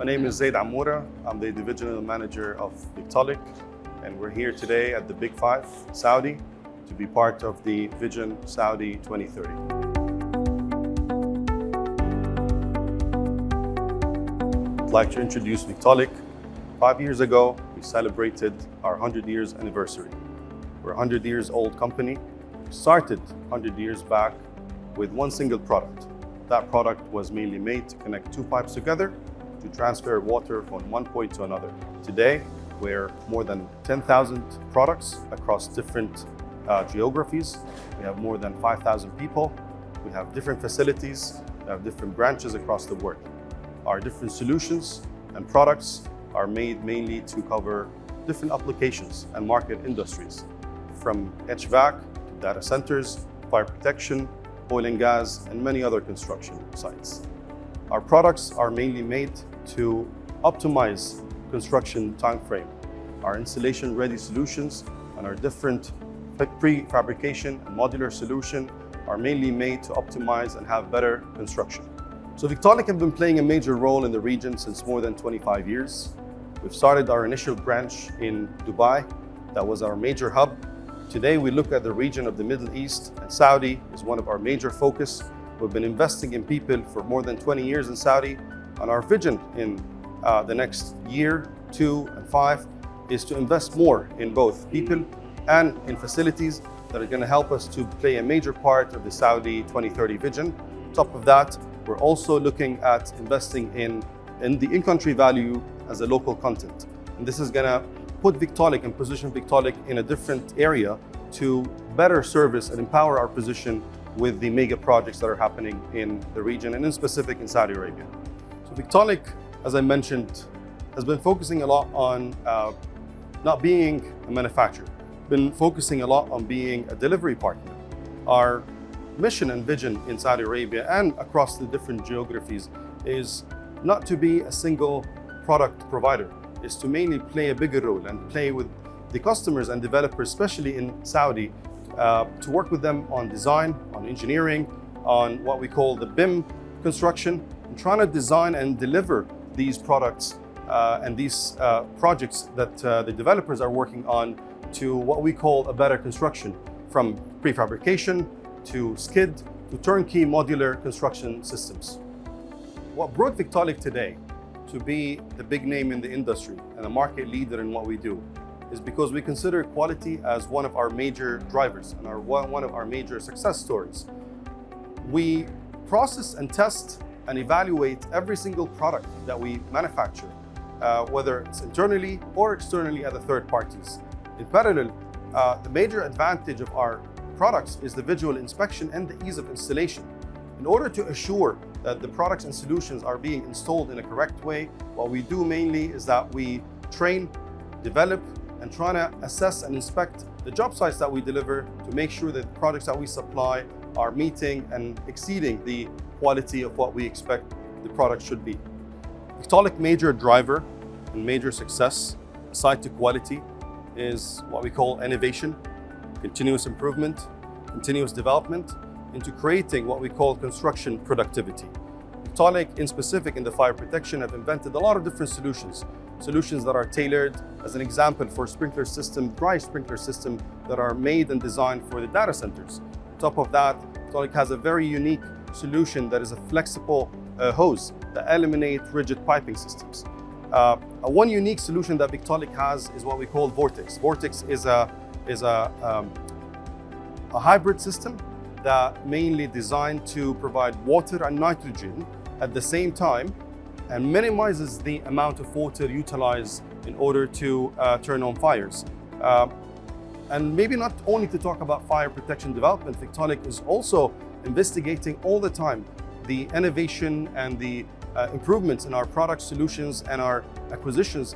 My name is Zeyd Ammoura. I'm the divisional manager of Victaulic, and we're here today at the Big Five, Saudi, to be part of the Vision Saudi 2030. I'd like to introduce Victaulic. 5 years ago, we celebrated our 100 years anniversary. We're a 100 years old company. We started 100 years back with one single product. That product was mainly made to connect two pipes together to transfer water from one point to another. Today, we're more than 10,000 products across different geographies. We have more than 5,000 people. We have different facilities. We have different branches across the world. Our different solutions and products are made mainly to cover different applications and market industries, from HVAC to data centers, fire protection, oil and gas, and many other construction sites. Our products are mainly made to optimize construction timeframe. Our installation-ready solutions and our different prefabrication and modular solution are mainly made to optimize and have better construction. So Victaulic have been playing a major role in the region since more than 25 years. We've started our initial branch in Dubai. That was our major hub. Today we look at the region of the Middle East, and Saudi is one of our major focus. We've been investing in people for more than 20 years in Saudi, and our vision in the next year, 2 and 5 is to invest more in both people and in facilities that are going to help us to play a major part of the Saudi 2030 vision. On top of that, we're also looking at investing in the in-country value as a local content. And this is going to put Victaulic and position Victaulic in a different area to better service and empower our position with the mega projects that are happening in the region and in specific in Saudi Arabia. So Victaulic, as I mentioned, has been focusing a lot on not being a manufacturer, been focusing a lot on being a delivery partner. Our mission and vision in Saudi Arabia and across the different geographies is not to be a single product provider, is to mainly play a bigger role and play with the customers and developers, especially in Saudi, to work with them on design, on engineering, on what we call the BIM construction, and trying to design and deliver these products and these projects that the developers are working on to what we call a better construction, from prefabrication to skid to turnkey modular construction systems. What brought Victaulic today to be the big name in the industry and a market leader in what we do is because we consider quality as one of our major drivers and one of our major success stories. We process and test and evaluate every single product that we manufacture, whether it's internally or externally at the third parties. In parallel, the major advantage of our products is the visual inspection and the ease of installation. In order to assure that the products and solutions are being installed in a correct way, what we do mainly is that we train, develop, and try to assess and inspect the job sites that we deliver to make sure that the products that we supply are meeting and exceeding the quality of what we expect the product should be. Victaulic major driver and major success, aside to quality, is what we call innovation, continuous improvement, continuous development, into creating what we call construction productivity. Victaulic, in specific in the fire protection, have invented a lot of different solutions that are tailored, as an example, for sprinkler system, dry sprinkler system that are made and designed for the data centers. On top of that, Victaulic has a very unique solution that is a flexible hose that eliminate rigid piping systems. One unique solution that Victaulic has is what we call Vortex. Vortex is a hybrid system that mainly designed to provide water and nitrogen at the same time and minimizes the amount of water utilized in order to turn on fires. And maybe not only to talk about fire protection development, Victaulic is also investigating all the time the innovation and the improvements in our product solutions and our acquisitions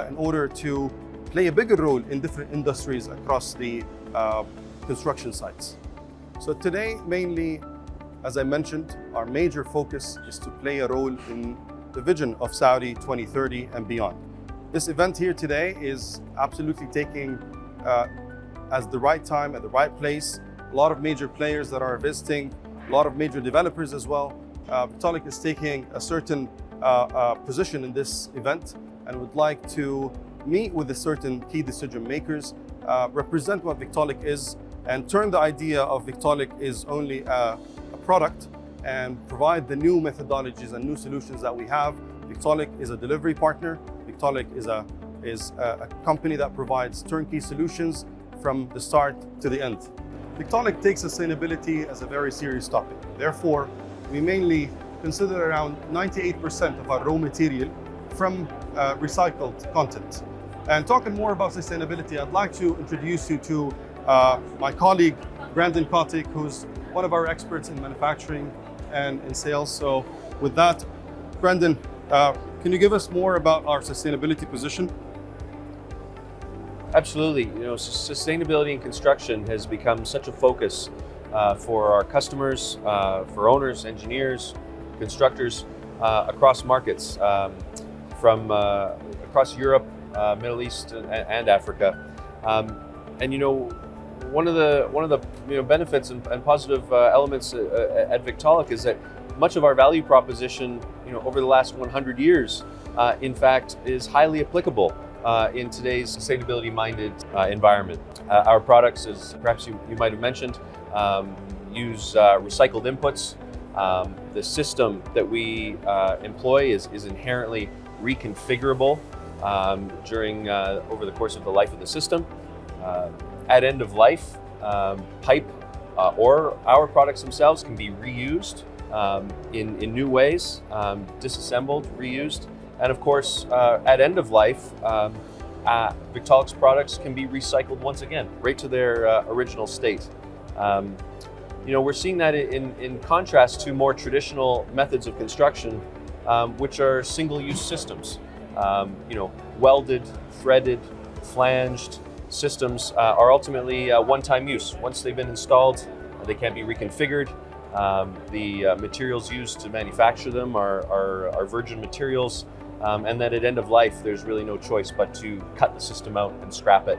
in order to play a bigger role in different industries across the construction sites. So today, mainly, as I mentioned, our major focus is to play a role in the vision of Saudi 2030 and beyond. This event here today is absolutely taking as the right time, at the right place. A lot of major players that are visiting, a lot of major developers as well. Victaulic is taking a certain position in this event and would like to meet with the certain key decision makers, represent what Victaulic is, and turn the idea of Victaulic is only a product and provide the new methodologies and new solutions that we have. Victaulic is a delivery partner. Victaulic is a company that provides turnkey solutions from the start to the end. Victaulic takes sustainability as a very serious topic. Therefore, we mainly consider around 98% of our raw material from recycled content. And talking more about sustainability, I'd like to introduce you to my colleague, Branden Kotyk, who's one of our experts in manufacturing and in sales. So with that, Branden, can you give us more about our sustainability position? Absolutely. Sustainability in construction has become such a focus for our customers, for owners, engineers, constructors across markets, from across Europe, Middle East, and Africa. One of the benefits and positive elements at Victaulic is that much of our value proposition, over the last 100 years, in fact, is highly applicable in today's sustainability-minded environment. Our products, as perhaps you might have mentioned, use recycled inputs. The system that we employ is inherently reconfigurable over the course of the life of the system. At end of life, pipe or our products themselves can be reused in new ways, disassembled, reused. And of course, at end of life, Victaulic's products can be recycled once again, right to their original state. We're seeing that in contrast to more traditional methods of construction, which are single-use systems. Welded, threaded, flanged systems are ultimately one-time use. Once they've been installed, they can't be reconfigured. The materials used to manufacture them are virgin materials, and then at end of life, there's really no choice but to cut the system out and scrap it.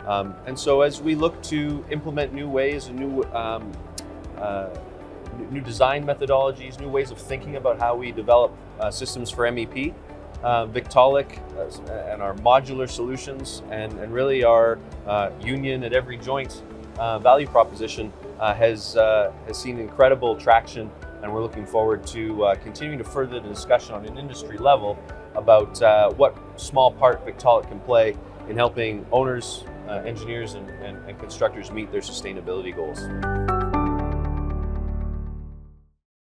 And so as we look to implement new ways and new design methodologies, new ways of thinking about how we develop systems for MEP, Victaulic and our modular solutions and really our union at every joint value proposition has seen incredible traction, and we're looking forward to continuing to further the discussion on an industry level about what small part Victaulic can play in helping owners, engineers, and constructors meet their sustainability goals.